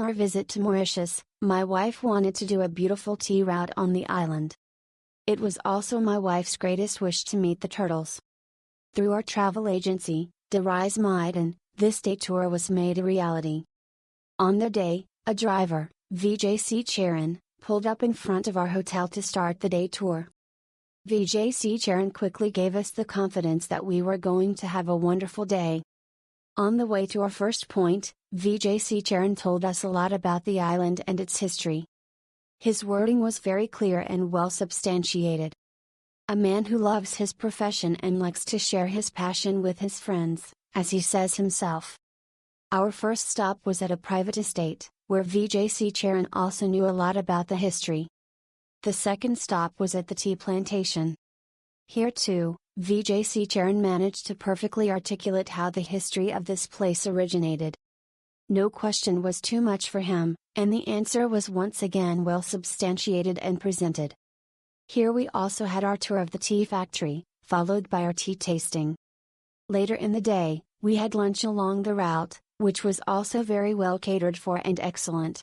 our visit to Mauritius, my wife wanted to do a beautiful tea route on the island. It was also my wife's greatest wish to meet the turtles. Through our travel agency, De Reis Meiden, this day tour was made a reality. On the day, a driver, VJC Charon, pulled up in front of our hotel to start the day tour. VJC Charon quickly gave us the confidence that we were going to have a wonderful day. On the way to our first point, VJC Charon told us a lot about the island and its history. His wording was very clear and well substantiated. A man who loves his profession and likes to share his passion with his friends, as he says himself. Our first stop was at a private estate, where VJC Charon also knew a lot about the history. The second stop was at the tea plantation. Here too, VJC Charon managed to perfectly articulate how the history of this place originated. No question was too much for him, and the answer was once again well substantiated and presented. Here we also had our tour of the tea factory, followed by our tea tasting. Later in the day, we had lunch along the route, which was also very well catered for and excellent.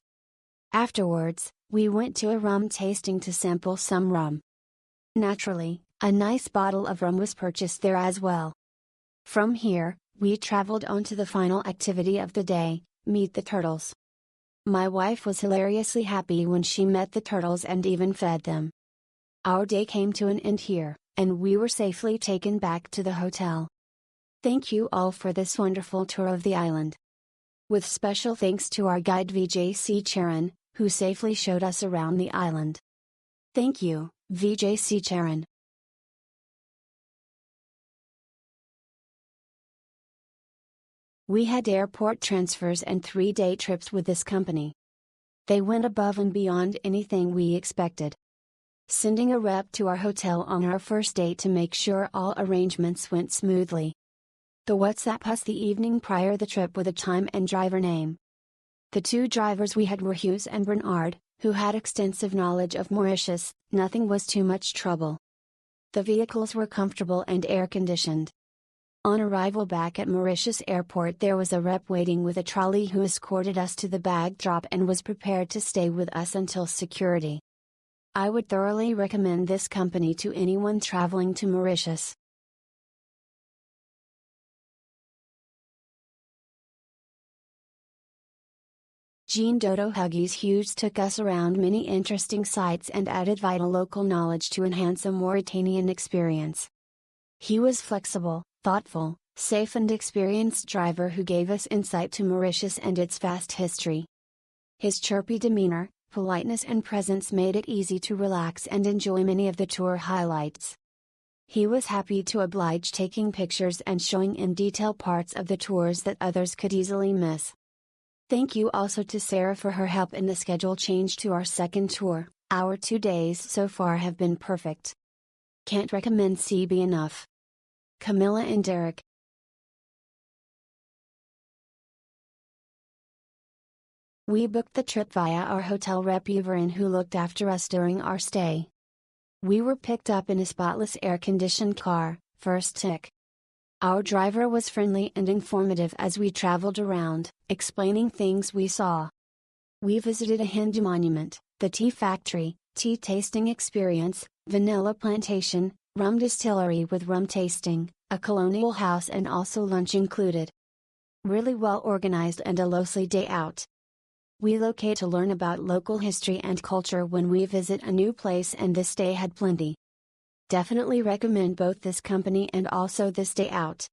Afterwards, we went to a rum tasting to sample some rum. Naturally, a nice bottle of rum was purchased there as well. From here, we traveled on to the final activity of the day, meet the turtles. My wife was hilariously happy when she met the turtles and even fed them. Our day came to an end here, and we were safely taken back to the hotel. Thank you all for this wonderful tour of the island. With special thanks to our guide VJC Charon, who safely showed us around the island. Thank you, VJC Charon. We had airport transfers and 3-day trips with this company. They went above and beyond anything we expected. Sending a rep to our hotel on our first day to make sure all arrangements went smoothly. The WhatsApp us the evening prior the trip with a time and driver name. The two drivers we had were Hughes and Bernard, who had extensive knowledge of Mauritius. Nothing was too much trouble. The vehicles were comfortable and air-conditioned. On arrival back at Mauritius Airport there was a rep waiting with a trolley who escorted us to the bag drop and was prepared to stay with us until security. I would thoroughly recommend this company to anyone traveling to Mauritius. Jean Dodo Huggies Hughes took us around many interesting sites and added vital local knowledge to enhance a Mauritanian experience. He was flexible, thoughtful, safe and experienced driver who gave us insight to Mauritius and its vast history. His chirpy demeanor, politeness and presence made it easy to relax and enjoy many of the tour highlights. He was happy to oblige, taking pictures and showing in detail parts of the tours that others could easily miss. Thank you also to Sarah for her help in the schedule change to our second tour. Our 2 days so far have been perfect. Can't recommend CB enough. Camilla and Derek. We booked the trip via our hotel rep Everin, who looked after us during our stay. We were picked up in a spotless air-conditioned car, first tick. Our driver was friendly and informative as we traveled around, explaining things we saw. We visited a Hindu monument, the tea factory, tea tasting experience, vanilla plantation, rum distillery with rum tasting, a colonial house and also lunch included. Really well organized and a lovely day out. We locate to learn about local history and culture when we visit a new place, and this day had plenty. Definitely recommend both this company and also this day out.